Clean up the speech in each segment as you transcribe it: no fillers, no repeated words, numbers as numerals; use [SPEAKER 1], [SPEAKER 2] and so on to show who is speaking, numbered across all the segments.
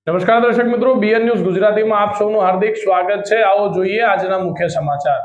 [SPEAKER 1] નમસ્કાર દર્શક મિત્રો, બીએન ન્યૂઝ ગુજરાતીમાં આપ સૌનું હાર્દિક સ્વાગત છે। આવો જોઈએ આજના મુખ્ય સમાચાર।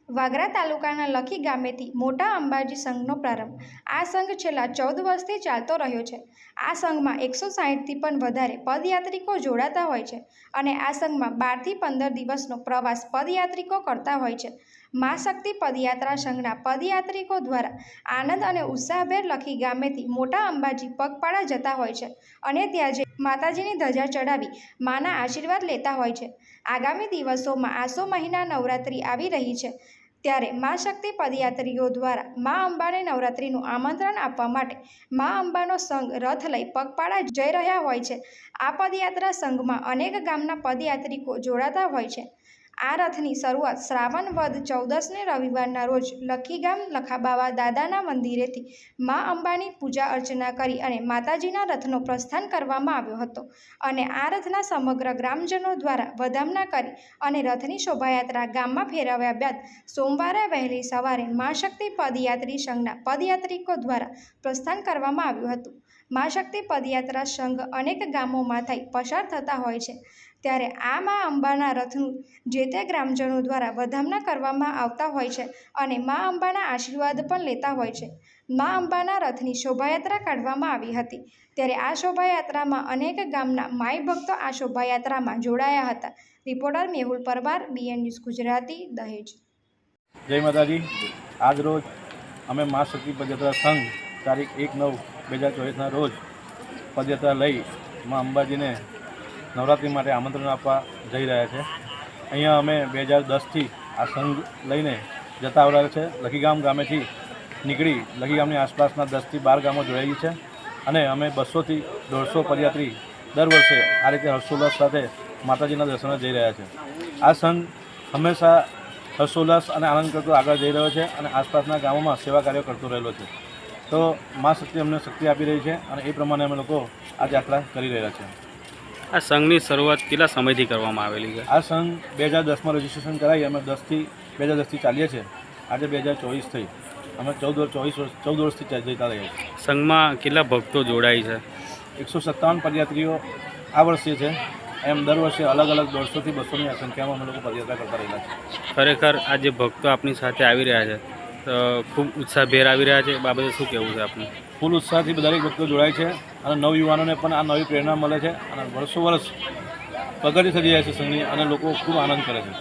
[SPEAKER 2] વાગરા તાલુકાના લખી ગામેથી મોટા અંબાજી સંઘનો પ્રારંભ। આ સંઘ છેલ્લા 14 વર્ષથી ચાલતો રહ્યો છે। આ સંઘમાં 160થી પણ વધારે પદયાત્રિકો જોડાતા હોય છે અને આ સંઘમાં 12થી 15 દિવસનો પ્રવાસ પદયાત્રિકો કરતા હોય છે। મા શક્તિ પદયાત્રા સંઘના પદયાત્રિકો દ્વારા આનંદ અને ઉત્સાહભેર લખી ગામેથી મોટા અંબાજી પગપાળા જતા હોય છે અને ત્યાં જઈ માતાજીની ધજા ચડાવી માના આશીર્વાદ લેતા હોય છે। આગામી દિવસોમાં આસો મહિના નવરાત્રિ આવી રહી છે, ત્યારે મા શક્તિ પદયાત્રીઓ દ્વારા મા અંબાને નવરાત્રિનું આમંત્રણ આપવા માટે મા અંબાનો સંઘ રથ લઈ પગપાળા જઈ રહ્યા હોય છે। આ પદયાત્રા સંઘમાં અનેક ગામના પદયાત્રિકો જોડાતા હોય છે। આ રથની શરૂઆત શ્રાવણ વદ 14ને રવિવારના રોજ લખીગામ લખાબાવા દાદાના મંદિરેથી મા અંબાની પૂજા અર્ચના કરી અને માતાજીના રથનો પ્રસ્થાન કરવામાં આવ્યો હતો અને આ રથના સમગ્ર ગ્રામજનો દ્વારા વધામણા કરી અને રથની શોભાયાત્રા ગામમાં ફેરવ્યા બાદ સોમવારે વહેલી સવારે મા શક્તિ પદયાત્રી સંઘના પદયાત્રિકો દ્વારા પ્રસ્થાન કરવામાં આવ્યું હતું। મા શક્તિ પદયાત્રા સંઘ અનેક ગામોમાં થઈ પસાર થતા હોય છે, ત્યારે આ મા અંબાના રથનું જે તે ગ્રામજનો દ્વારા વધામણા કરવામાં આવતા હોય છે અને મા અંબાના આશીર્વાદ પણ લેતા હોય છે। મા અંબાના રથની શોભાયાત્રા કાઢવામાં આવી હતી, ત્યારે આ શોભાયાત્રામાં અનેક ગામના માઈ ભક્તો આ શોભાયાત્રામાં જોડાયા હતા। Reporter Mehul Parmar, BN news Gujarati, દહેજ।
[SPEAKER 3] જય માતાજી। આજ રોજ અમે મા શક્તિ પદયાત્રા સંઘ તારીખ 1/9/2024ના રોજ પદયાત્રા લઈ મા અંબાજીને નવરાત્રિ માટે આમંત્રણ આપવા જઈ રહ્યા છે। અહીંયા અમે 2010થી આ સંઘ લઈને જતા આવતા છે। લખીગામ ગામેથી નીકળી લખીગામની આસપાસના 10થી 12 ગામો જોડાઈ છે અને અમે 200થી 150 પદયાત્રી દર વર્ષે આ રીતે હર્ષોલ્લાસ સાથે માતાજીના દર્શને જઈ રહ્યા છે। આ સંઘ હંમેશા હર્ષોલ્લાસ અને આનંદ કરતો આગળ જઈ રહ્યો છે અને આસપાસના ગામોમાં સેવા કાર્યો કરતો રહેલો છે। તો મા શક્તિ અમને શક્તિ આપી રહી છે અને એ પ્રમાણે અમે લોકો આ યાત્રા કરી રહ્યા છીએ।
[SPEAKER 4] આ સંઘની શરૂઆત કેટલા સમયથી કરવામાં આવેલી છે?
[SPEAKER 3] આ સંઘ 2010માં રજીસ્ટ્રેશન કરાવી અમે 2010થી ચાલીએ છીએ। આજે 2024 થઈ, અમે 14 વર્ષથી જતા રહ્યા છીએ।
[SPEAKER 4] સંઘમાં કેટલા ભક્તો જોડાય છે?
[SPEAKER 3] 157 પદયાત્રીઓ આ વર્ષે છે। એમ દર વર્ષે અલગ અલગ 150થી 200ની સંખ્યામાં અમે લોકો પદયાત્રા કરતા રહેલા છે।
[SPEAKER 4] ખરેખર આ જે ભક્તો આપની સાથે આવી રહ્યા છે તો ખૂબ ઉત્સાહભેર આવી રહ્યા છે, બાબતે શું કહેવું છે આપનું?
[SPEAKER 3] ફૂલ ઉત્સાહથી દરેક ભક્તો જોડાય છે અને નવયુવાનોને પણ આ નવી પ્રેરણા મળે છે અને વર્ષો વર્ષ પ્રગતિ થઈ જાય છે સંઘની અને લોકો ખૂબ આનંદ કરે છે।